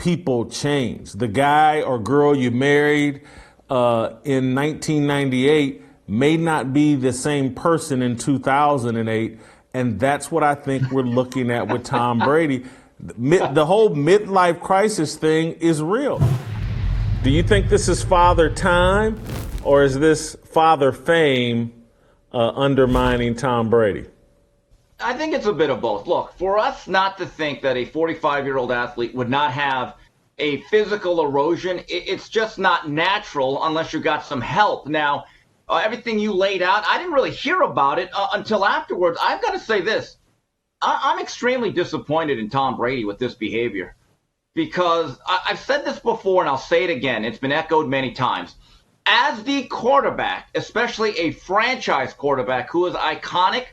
people change. The guy or girl you married in 1998 may not be the same person in 2008. And that's what I think we're looking at with Tom Brady. The whole midlife crisis thing is real. Do you think this is father time, or is this father fame undermining Tom Brady? I think it's a bit of both. Look, for us not to think that a 45-year-old athlete would not have a physical erosion, it's just not natural unless you got some help. Now, everything you laid out, I didn't really hear about it until afterwards. I've got to say this. I'm extremely disappointed in Tom Brady with this behavior, because I've said this before and I'll say it again. It's been echoed many times. As the quarterback, especially a franchise quarterback who is iconic,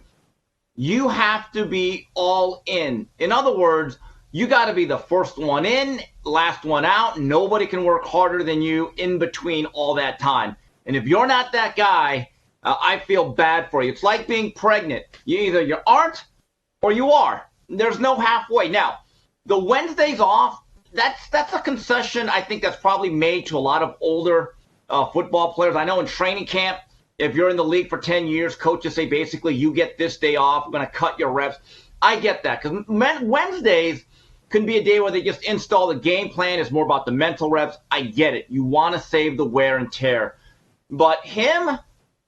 you have to be all in. In other words, you got to be the first one in, last one out. Nobody can work harder than you in between all that time. And if you're not that guy, I feel bad for you. It's like being pregnant. You aren't or you are. There's no halfway. Now, the Wednesdays off, that's a concession I think that's probably made to a lot of older football players. I know in training camp, if you're in the league for 10 years, coaches say basically you get this day off. I'm going to cut your reps. I get that, because Wednesdays can be a day where they just install the game plan. It's more about the mental reps. I get it. You want to save the wear and tear. But him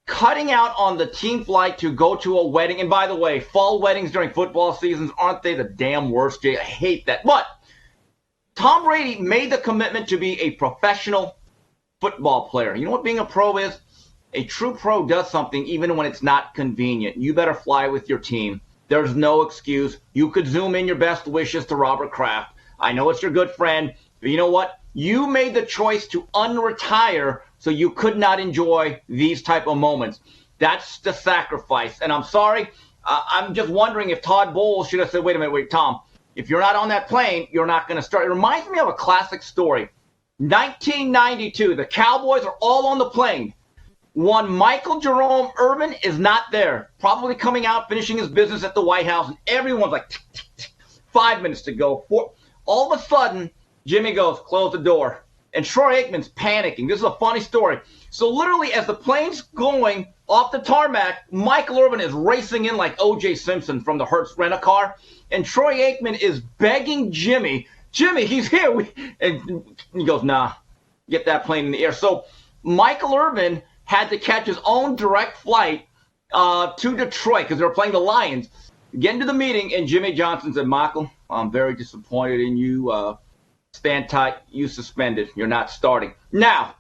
cutting out on the team flight to go to a wedding, and by the way, fall weddings during football seasons, aren't they the damn worst, Jay? I hate that. But Tom Brady made the commitment to be a professional football player. You know what being a pro is? A true pro does something even when it's not convenient. You better fly with your team. There's no excuse. You could zoom in your best wishes to Robert Kraft. I know it's your good friend, but you know what? You made the choice to unretire so you could not enjoy these type of moments. That's the sacrifice. And I'm sorry. I'm just wondering if Todd Bowles should have said, wait, Tom, if you're not on that plane, you're not going to start. It reminds me of a classic story. 1992, the Cowboys are all on the plane. One Michael Jerome Irvin is not there, probably coming out, finishing his business at the White House, and everyone's like, tick, tick, tick, 5 minutes to go. All of a sudden, Jimmy goes, close the door. And Troy Aikman's panicking. This is a funny story. So literally, as the plane's going off the tarmac, Michael Irvin is racing in like O.J. Simpson from the Hertz rent-a-car, and Troy Aikman is begging Jimmy, he's here. And he goes, nah, get that plane in the air. So Michael Irvin had to catch his own direct flight to Detroit because they were playing the Lions. Get into the meeting, and Jimmy Johnson said, Michael, I'm very disappointed in you. Stand tight. You suspended. You're not starting. Now,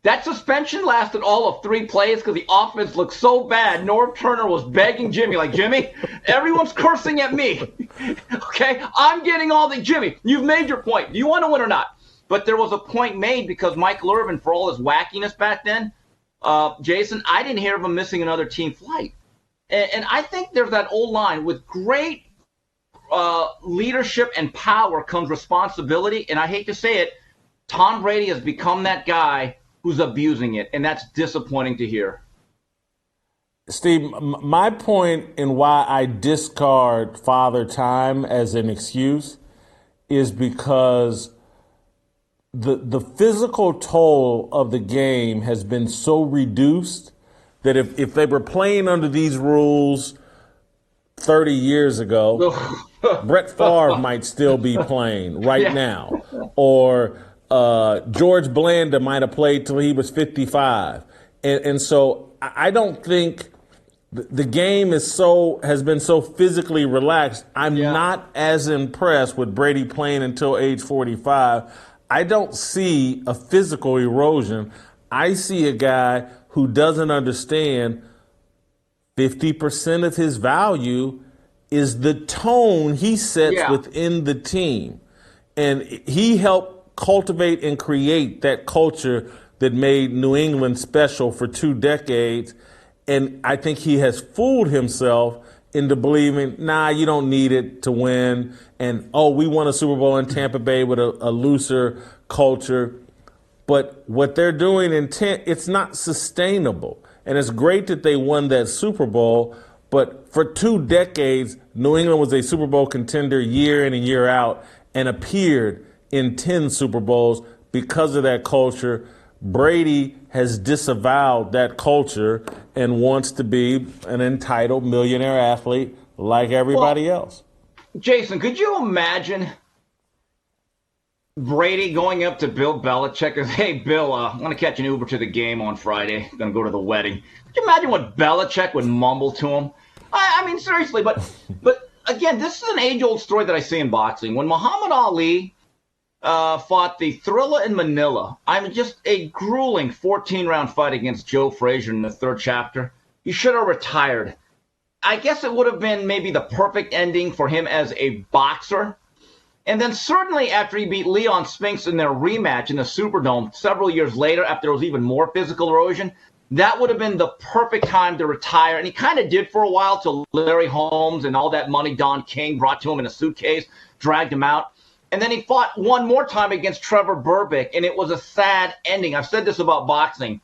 that suspension lasted all of 3 plays because the offense looked so bad. Norv Turner was begging Jimmy, like, Jimmy, everyone's cursing at me. Okay? I'm getting all the – Jimmy, you've made your point. Do you want to win or not? But there was a point made because Michael Irvin, for all his wackiness back then, Jason, I didn't hear of him missing another team flight. And I think there's that old line, with great leadership and power comes responsibility. And I hate to say it, Tom Brady has become that guy who's abusing it. And that's disappointing to hear. Steve, my point in why I discard father time as an excuse is because the physical toll of the game has been so reduced that if they were playing under these rules 30 years ago, Brett Favre might still be playing right now. Or George Blanda might have played till he was 55. And so I don't think the game has been so physically relaxed. I'm not as impressed with Brady playing until age 45. I don't see a physical erosion. I see a guy who doesn't understand 50% of his value is the tone he sets within the team. And he helped cultivate and create that culture that made New England special for 2 decades. And I think he has fooled himself into believing, nah, you don't need it to win. And, we won a Super Bowl in Tampa Bay with a looser culture. But what they're doing it's not sustainable. And it's great that they won that Super Bowl. But for 2 decades, New England was a Super Bowl contender year in and year out and appeared in 10 Super Bowls because of that culture. Brady has disavowed that culture and wants to be an entitled millionaire athlete like everybody else. Jason, could you imagine Brady going up to Bill Belichick and, hey, Bill, I'm going to catch an Uber to the game on Friday. I'm going to go to the wedding. Could you imagine what Belichick would mumble to him? I mean, seriously, but again, this is an age-old story that I see in boxing. When Muhammad Ali fought the Thriller in Manila, I mean, just a grueling 14-round fight against Joe Frazier in the third chapter, he should have retired. I guess it would have been maybe the perfect ending for him as a boxer. And then certainly after he beat Leon Spinks in their rematch in the Superdome several years later, after there was even more physical erosion, that would have been the perfect time to retire. And he kind of did for a while till Larry Holmes and all that money Don King brought to him in a suitcase, dragged him out. And then he fought one more time against Trevor Berbick, and it was a sad ending. I've said this about boxing.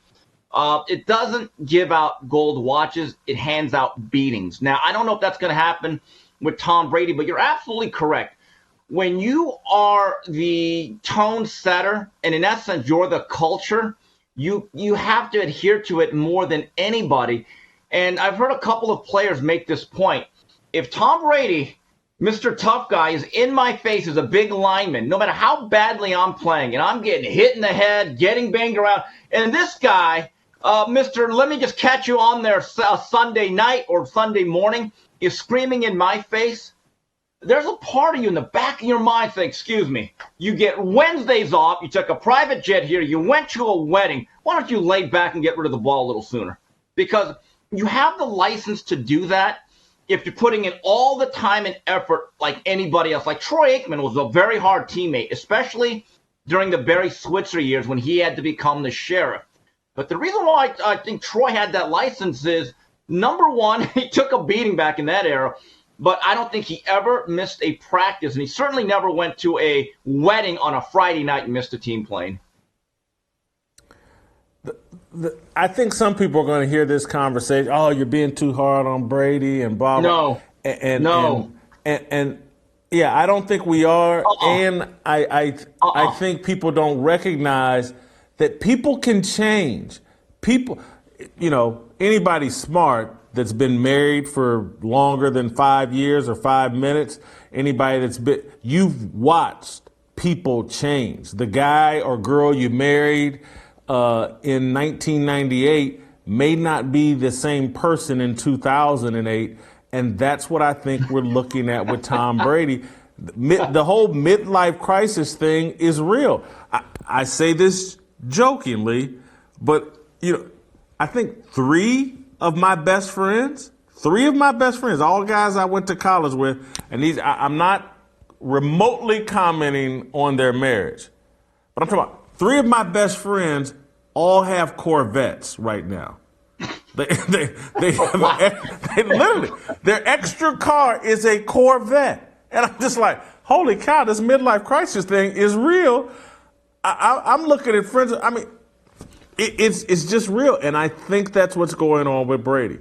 It doesn't give out gold watches. It hands out beatings. Now, I don't know if that's going to happen with Tom Brady, but you're absolutely correct. When you are the tone setter, and in essence, you're the culture, you have to adhere to it more than anybody. And I've heard a couple of players make this point. If Tom Brady, Mr. Tough Guy, is in my face as a big lineman, no matter how badly I'm playing, and I'm getting hit in the head, getting banged around, and this guy, Mr. Let me just catch you on there Sunday night or Sunday morning, is screaming in my face, there's a part of you in the back of your mind saying, excuse me, you get Wednesdays off, you took a private jet here, you went to a wedding, why don't you lay back and get rid of the ball a little sooner? Because you have the license to do that if you're putting in all the time and effort like anybody else. Like Troy Aikman was a very hard teammate, especially during the Barry Switzer years when he had to become the sheriff. But the reason why I think Troy had that license is, number one, he took a beating back in that era, but I don't think he ever missed a practice, and he certainly never went to a wedding on a Friday night and missed a team plane. I think some people are going to hear this conversation. Oh, you're being too hard on Brady and blah blah. No, and yeah, I don't think we are. And I think people don't recognize that people can change. People, anybody smart that's been married for longer than 5 years or 5 minutes, anybody that's been, you've watched people change. The guy or girl you married in 1998 may not be the same person in 2008. And that's what I think we're looking at with Tom Brady. The whole midlife crisis thing is real. I say this jokingly, but I think three of my best friends, all guys I went to college with, and I'm not remotely commenting on their marriage, but I'm talking about three of my best friends all have Corvettes right now. They literally, their extra car is a Corvette. And I'm just like, holy cow, this midlife crisis thing is real. I'm looking at friends. I mean, it's just real. And I think that's what's going on with Brady.